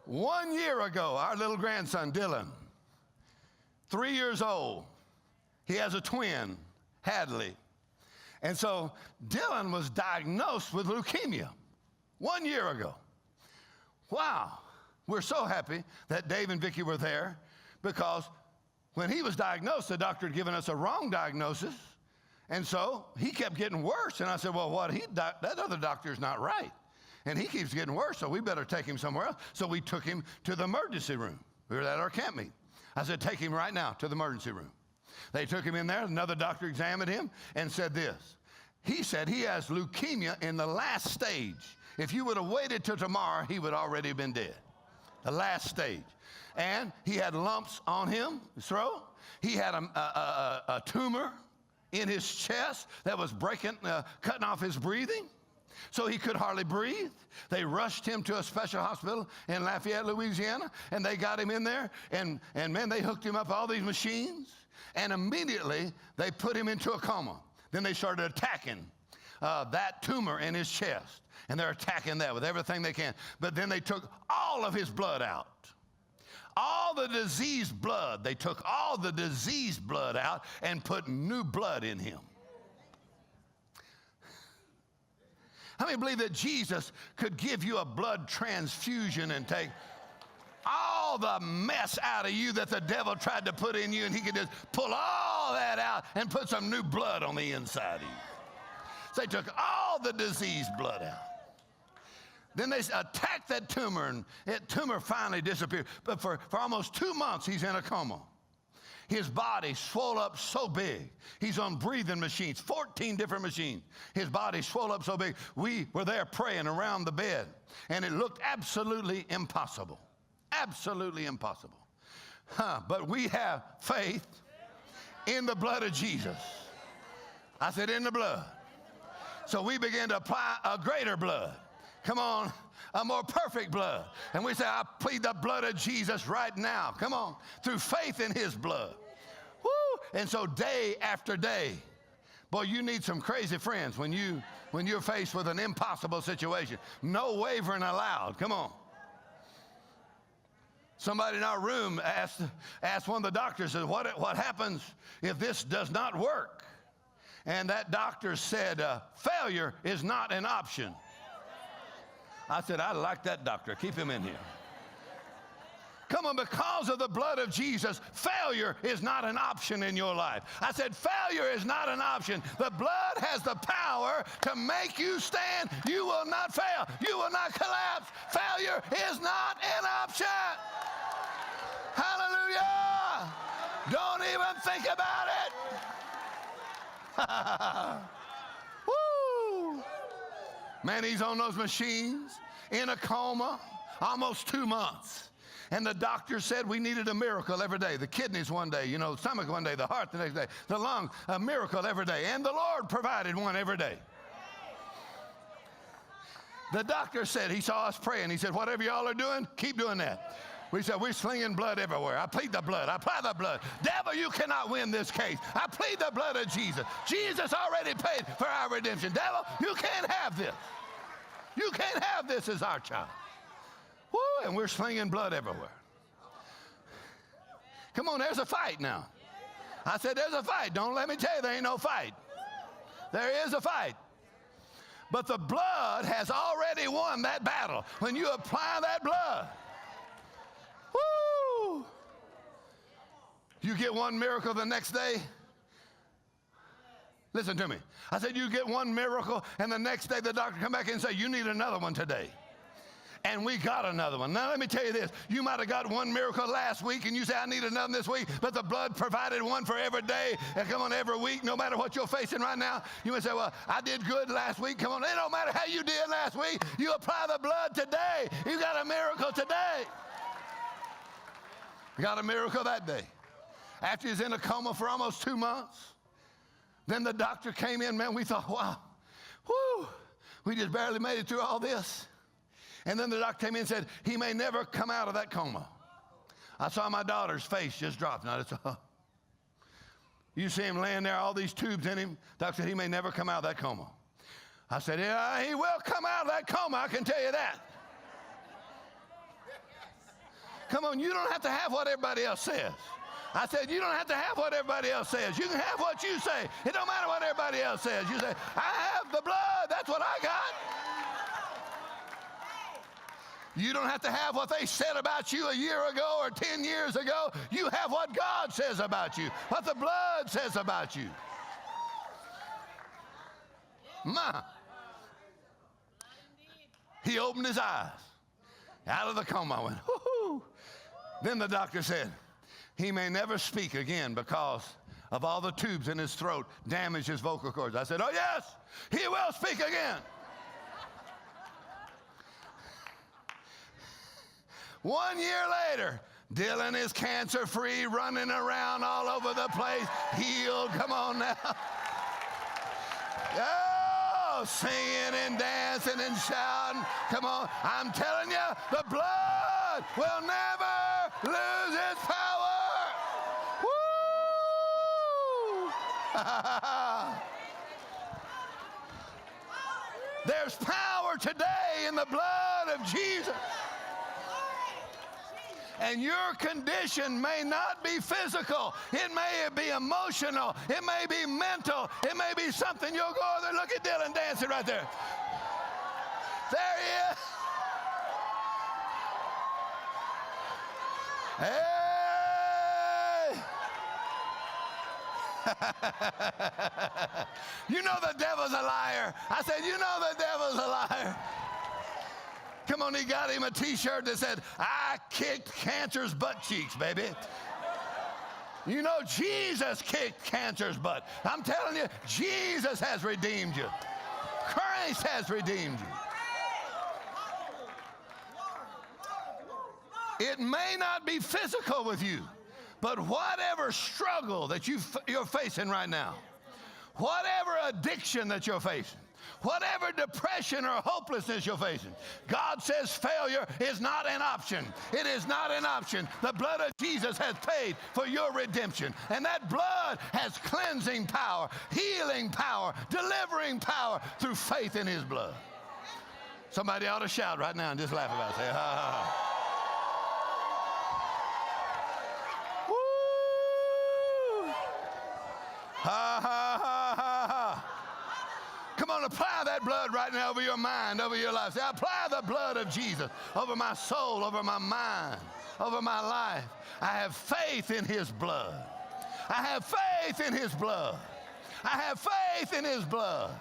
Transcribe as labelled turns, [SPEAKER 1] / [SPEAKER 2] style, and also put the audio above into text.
[SPEAKER 1] 1 year ago, our little grandson, Dylan, 3 years old, he has a twin, Hadley. And so Dylan was diagnosed with leukemia 1 year ago. Wow. We're so happy that Dave and Vicki were there, because when he was diagnosed, the doctor had given us a wrong diagnosis. And so he kept getting worse. And I said, well, that other doctor's not right. And he keeps getting worse, so we better take him somewhere else. So we took him to the emergency room. We were at our camp meet. I said, take him right now to the emergency room. They took him in there. Another doctor examined him and said this. He said he has leukemia in the last stage. If you would have waited till tomorrow, he would already have been dead. The last stage. And he had lumps on his throat. He had a tumor in his chest that was cutting off his breathing. So he could hardly breathe. They rushed him to a special hospital in Lafayette, Louisiana, and they got him in there. And man, they hooked him up with all these machines. And immediately, they put him into a coma. Then they started attacking that tumor in his chest. And they're attacking that with everything they can. But then they took all of his blood out. All the diseased blood. They took all the diseased blood out and put new blood in him. How many believe that Jesus could give you a blood transfusion and take all the mess out of you that the devil tried to put in you, and he could just pull all that out and put some new blood on the inside of you? So they took all the diseased blood out. Then they attacked that tumor, and that tumor finally disappeared. But for almost 2 months, he's in a coma. His body swelled up so big. He's on breathing machines, 14 different machines. His body swelled up so big. We were there praying around the bed, and it looked absolutely impossible. Absolutely impossible. But we have faith in the blood of Jesus. I said in the blood. So we began to apply a greater blood. Come on, a more perfect blood. And we say, I plead the blood of Jesus right now. Come on, through faith in his blood. Woo! And so day after day, boy, you need some crazy friends when you're faced with an impossible situation. No wavering allowed. Come on. Somebody in our room asked one of the doctors, said, what happens if this does not work? And that doctor said, failure is not an option. I said, I like that doctor. Keep him in here. Come on, because of the blood of Jesus, failure is not an option in your life. I said, failure is not an option. The blood has the power to make you stand. You will not fail. You will not collapse. Failure is not an option. Hallelujah. Don't even think about it. Woo. Man, he's on those machines in a coma almost 2 months. And the doctor said we needed a miracle every day. The kidneys one day, stomach one day, the heart the next day, the lung, a miracle every day. And the Lord provided one every day. The doctor said, he saw us praying. He said, whatever y'all are doing, keep doing that. We said, we're slinging blood everywhere. I plead the blood. I apply the blood. Devil, you cannot win this case. I plead the blood of Jesus. Jesus already paid for our redemption. Devil, you can't have this. You can't have this as our child. Woo, and we're slinging blood everywhere. Come on, there's a fight now. I said, there's a fight. Don't let me tell you there ain't no fight. There is a fight. But the blood has already won that battle. When you apply that blood, woo! You get one miracle the next day. Listen to me. I said you get one miracle, and the next day the doctor come back and say, you need another one today. And we got another one. Now let me tell you this. You might have got one miracle last week, and you say, I need another this week, but the blood provided one for every day. And come on, every week, no matter what you're facing right now. You may say, well, I did good last week. Come on, it don't matter how you did last week. You apply the blood today. You got a miracle today. You got a miracle that day. After he's in a coma for almost 2 months, then the doctor came in, man, we thought, wow, whoo, we just barely made it through all this. And then the doctor came in and said, he may never come out of that coma. I saw my daughter's face just drop. Now, you see him laying there, all these tubes in him. Doctor said, he may never come out of that coma. I said, yeah, he will come out of that coma, I can tell you that. Come on, you don't have to have what everybody else says. I said, you don't have to have what everybody else says. You can have what you say. It don't matter what everybody else says. You say, I have the blood. That's what I got. You don't have to have what they said about you a year ago or 10 years ago. You have what God says about you, what the blood says about you. Ma. He opened his eyes out of the coma. I went, whoo-hoo. Then the doctor said, he may never speak again because of all the tubes in his throat damaged his vocal cords. I said, oh yes, he will speak again. 1 year later, Dylan is cancer-free, running around all over the place, healed. Come on now. Oh, singing and dancing and shouting. Come on. I'm telling you, the blood will never lose its power. Woo! There's power today in the blood of Jesus. And your condition may not be physical. It may be emotional. It may be mental. It may be something. You'll go over there. Look at Dylan dancing right there. There he is. Hey. You know the devil's a liar. I said, you know the devil's a liar. Come on, he got him a t-shirt that said, I kicked cancer's butt cheeks, baby. You know, Jesus kicked cancer's butt. I'm telling you, Jesus has redeemed you. Christ has redeemed you. It may not be physical with you, but whatever struggle that you're facing right now, whatever addiction that you're facing, whatever depression or hopelessness you're facing, God says failure is not an option. It is not an option. The blood of Jesus has paid for your redemption. And that blood has cleansing power, healing power, delivering power through faith in his blood. Somebody ought to shout right now and just laugh about it. Say, ha, ha, ha. Woo! Ha, ha, ha, ha, ha. Come on, apply that blood right now over your mind, over your life. Say, apply the blood of Jesus over my soul, over my mind, over my life. I have faith in his blood. I have faith in his blood. I have faith in his blood.